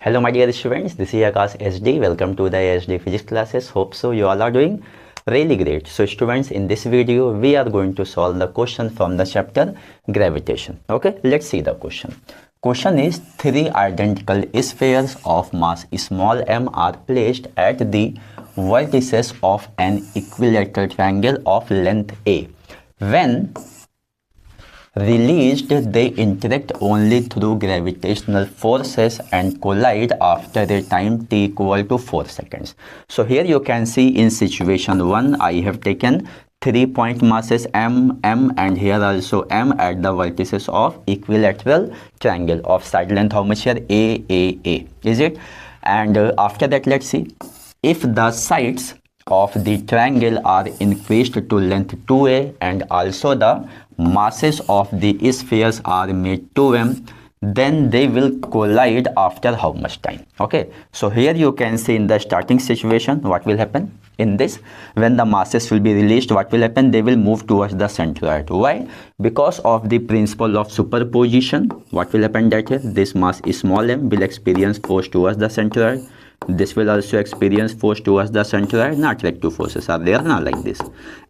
Hello my dear students, this is Akash SD. Welcome to the SD physics classes. Hope so you all are doing really great. So students, in this video we are going to solve the question from the chapter Gravitation. Okay, let's see the question. Question is, three identical spheres of mass small m are placed at the vertices of an equilateral triangle of length A. When released, they interact only through gravitational forces and collide after a time t equal to 4 seconds. So here you can see in situation 1 I have taken 3-point masses m, and here also m at the vertices of equilateral triangle of side length. How much here? A is it? And after that, let's see, if the sides of the triangle are increased to length 2a and also the masses of the spheres are made 2m, then they will collide after how much time? Okay, so here you can see in the starting situation what will happen in this. When the masses will be released, what will happen? They will move towards the centroid. Why? Because of the principle of superposition. What will happen? That here this mass small m will experience force towards the centroid. This will also experience force towards the centroid. Not attractive forces are there now like this,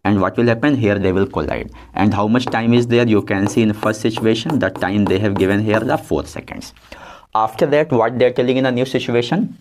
and what will happen here? They will collide. And how much time is there? You can see in first situation the time they have given here, the 4 seconds. After that, what they are telling in a new situation,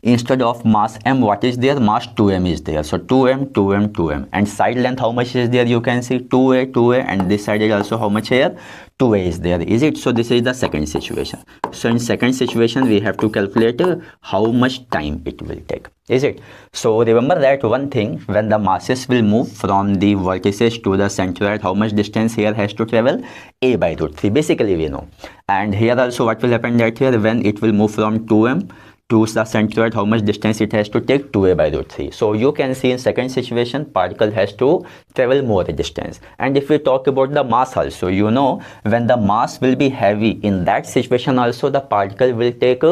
instead of mass m, what is there? Mass 2m is there. So 2m, and side length how much is there? You can see 2a, and this side is also how much here? 2a is there, is it? So this is the second situation. So in second situation we have to calculate how much time it will take, is it? So remember that one thing, when the masses will move from the vertices to the centroid, how much distance here has to travel? A by root 3, basically we know. And here also what will happen, that here when it will move from 2m to the centroid, how much distance it has to take? 2a by root 3. So you can see in second situation particle has to travel more distance. And if we talk about the mass also, you know, when the mass will be heavy, in that situation also the particle will take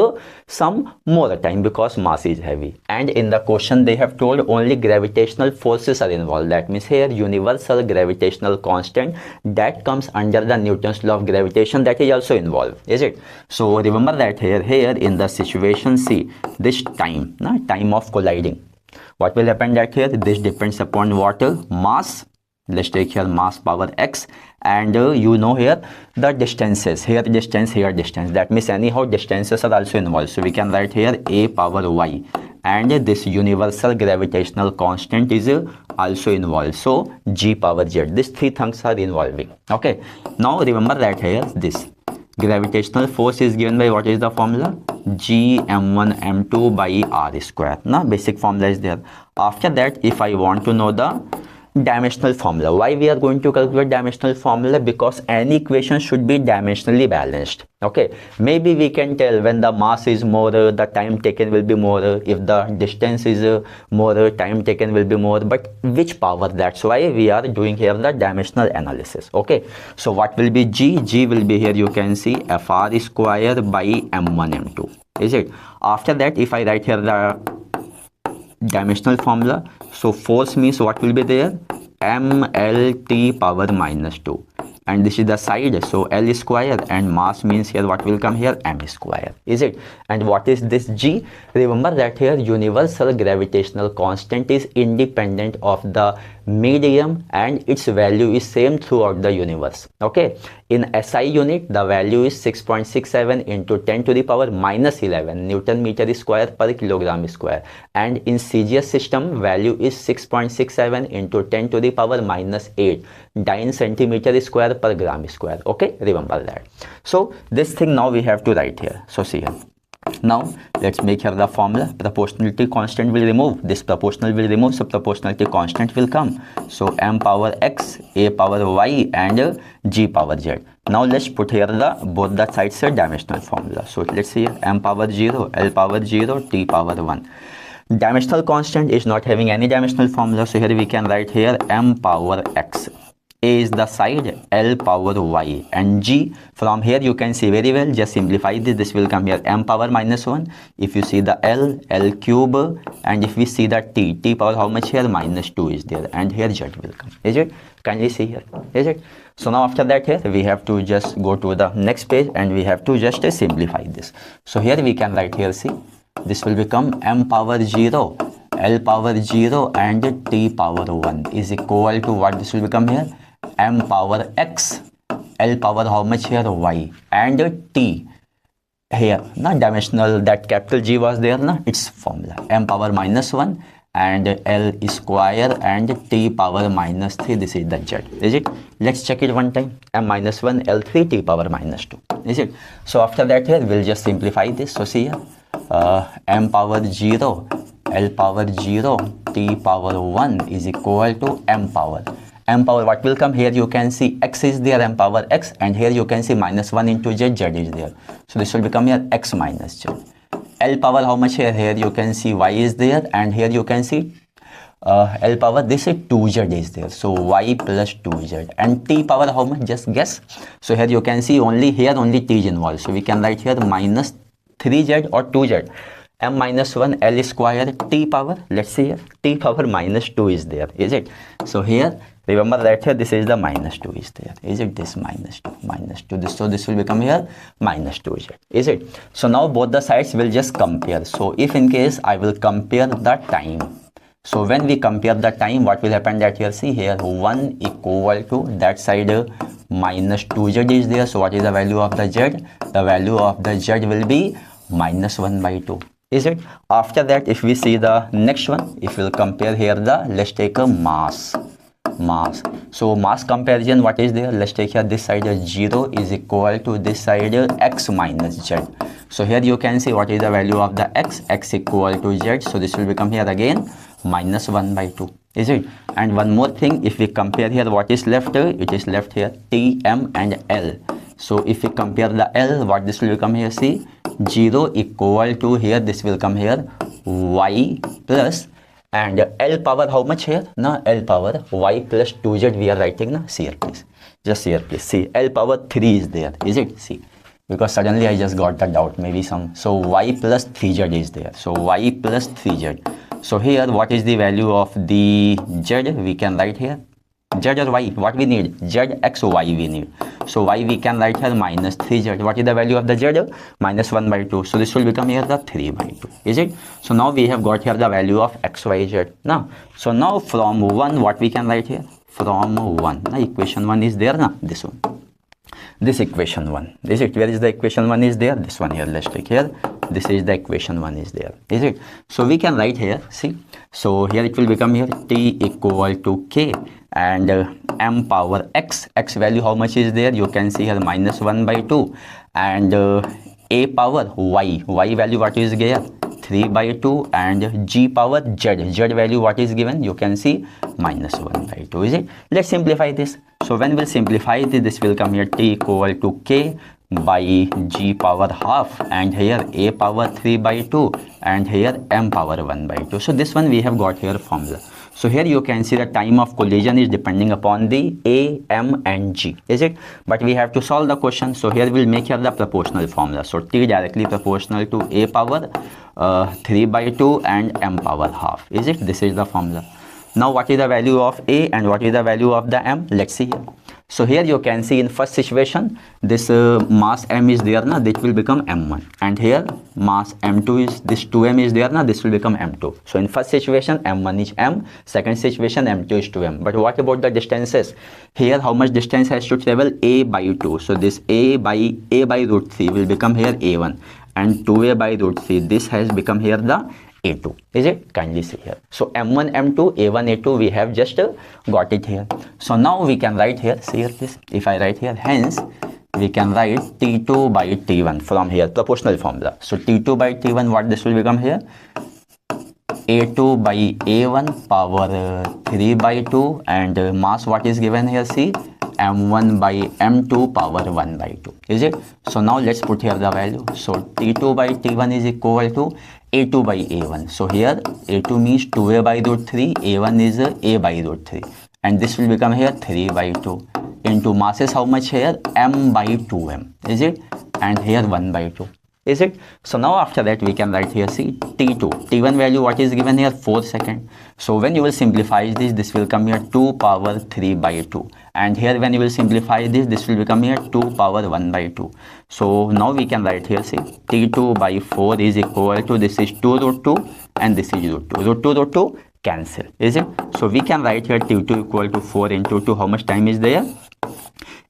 some more time because mass is heavy. And in the question they have told only gravitational forces are involved. That means here universal gravitational constant that comes under the Newton's law of gravitation, that is also involved, is it? So remember that here in the situation, see this time, time of colliding, what will happen, that here this depends upon what? Mass. Let's take here mass power x, and you know here the distances, here distance, here distance. That means anyhow distances are also involved. So we can write here a power y, and this universal gravitational constant is also involved. So g power z. These three things are involving. Okay, now remember that here this gravitational force is given by, what is the formula? G m1 m2 by r square. Now basic formula is there. After that, if I want to know the dimensional formula, why we are going to calculate dimensional formula? Because any equation should be dimensionally balanced. Okay, maybe we can tell when the mass is more, the time taken will be more. If the distance is more, time taken will be more. But which power? That's why we are doing here the dimensional analysis. Okay, so what will be g? G will be here, you can see fr square by m1 m2, is it? After that, if I write here the dimensional formula, so force means what will be there? mlt power minus 2, and this is the side, so L square, and mass means here what will come here? M square, is it? And what is this G? Remember that here universal gravitational constant is independent of the medium and its value is same throughout the universe. Okay, in SI unit the value is 6.67 into 10 to the power minus 11 Newton meter square per kilogram square, and in CGS system value is 6.67 into 10 to the power minus 8 9 centimeter square per gram square. Okay, remember that. So this thing now we have to write here. So see here, now let's make here the formula. Proportionality constant will remove, this proportional will remove, so proportionality constant will come. So m power x, a power y, and g power z. Now let's put here the both the sides dimensional formula. So let's see here, m power 0, l power 0, t power 1. Dimensional constant is not having any dimensional formula, so here we can write here m power x A is the side, L power y, and G from here you can see very well. Just simplify this will come here m power minus 1. If you see the L cube, and if we see the T power how much here, minus 2 is there, and here Z will come. Is it? Kindly see here. Is it? So now after that here we have to just go to the next page and we have to just simplify this. So here we can write here, see, this will become m power 0, L power 0 and T power 1 is equal to what this will become here, m power x, L power how much here, y, and T here na dimensional, that capital G was there na, its formula m power minus 1 and L square and T power minus 3. This is the Z. Is it? Let's check it one time. M minus 1 L3 T power minus 2. Is it? So after that here we'll just simplify this. So see here, m power 0 L power 0 T power 1 is equal to m power what will come here, you can see x is there, m power x, and here you can see minus 1 into Z is there. So this will become here x minus Z. L power how much here, here you can see y is there, and here you can see L power, this is 2Z is there, so y plus 2Z, and T power how much, just guess. So here you can see only here only T is involved, so we can write here minus 3Z or 2Z. M minus 1 L square T power, let's see here, T power minus 2 is there. Is it? So here remember that here this is the minus 2 is there. Is it? This minus 2 this, so this will become here minus 2Z. Is it? So now both the sides will just compare. So if in case I will compare the time, so when we compare the time, what will happen, that here, see here 1 equal to that side minus 2Z is there. So what is the value of the Z? The value of the Z will be minus 1 by 2. Is it? After that, if we see the next one, if we'll compare here the, let's take a mass. So mass comparison, what is there? Let's take here this side 0 is equal to this side x minus Z. So here you can see what is the value of the x equal to Z. So this will become here again minus 1 by 2. Is it? And one more thing, if we compare here what is left, it is left here T, M and L. So if we compare the L, what this will become here, see 0 equal to here, this will come here y plus, and L power how much here, na L power y plus 2Z we are writing, na, see here please, just here please, see L power 3 is there. Is it? See, because suddenly I just got the doubt, maybe some, so y plus 3Z is there, so y plus 3Z. So here what is the value of the Z, we can write here Z or y, what we need, Z x y we need. So y we can write here minus 3Z. What is the value of the Z? Minus 1 by 2. So this will become here the 3 by 2. Is it? So now we have got here the value of x, y, z. Now, so now from 1 what we can write here? From 1. Now equation 1 is there, na? This one. This equation 1. Is it? Where is the equation 1 is there? This one here. Let's take here. This is the equation 1 is there. Is it? So we can write here. See. So here it will become here T equal to K. And m power x value how much is there, you can see here minus 1 by 2, and a power y value what is here 3 by 2, and G power Z value what is given, you can see minus 1 by 2. Is it? Let's simplify this. So when we'll simplify this will come here T equal to K by G power half, and here a power 3 by 2, and here m power 1 by 2. So this one we have got here formula. So here you can see the time of collision is depending upon the A, M and G. Is it? But we have to solve the question. So here we'll make here the proportional formula. So T directly proportional to A power 3 by 2 and M power half. Is it? This is the formula. Now what is the value of A and what is the value of the M? Let's see here. So here you can see in first situation this mass M is there, na, this will become M1, and here mass M2 is, this 2M is there, na, this will become M2. So in first situation M1 is M, second situation M2 is 2M. But what about the distances? Here how much distance has to travel? A by 2. So this A by root 3 will become here A1, and 2A by root 3, this has become here the A2. Is it? Kindly see here. So M1, M2, A1, A2 we have just got it here. So now we can write here, see here please, if I write here, hence we can write T2 by T1 from here, proportional formula. So T2 by T1, what this will become here? A2 by A1 power 3 by 2, and mass what is given here, see M1 by M2 power 1 by 2. Is it? So now let's put here the value. So T2 by T1 is equal to A2 by A1. So here A2 means 2A by root 3, A1 is A by root 3. and this will become here 3 by 2 into mass is how much here, m by 2m, is it? And here 1 by 2, is it? So now after that we can write here, see, t2, t1 value what is given here, 4 second. So when you will simplify this will come here 2 power 3 by 2, and here when you will simplify this will become here 2 power 1 by 2. So now we can write here, see, t2 by 4 is equal to, this is 2 root 2 and this is root 2, root 2 cancel, is it? So we can write here t2 equal to 4 into 2, how much time is there?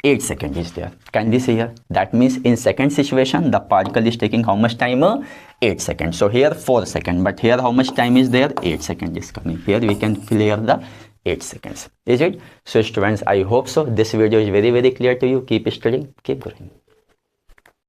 8 seconds is there. Can we see here? That means in second situation the particle is taking how much time? 8 seconds. So here 4 seconds, but here how much time is there? 8 seconds is coming. Here we can clear the 8 seconds, is it? So students, I hope so this video is very clear to you. Keep studying, keep going.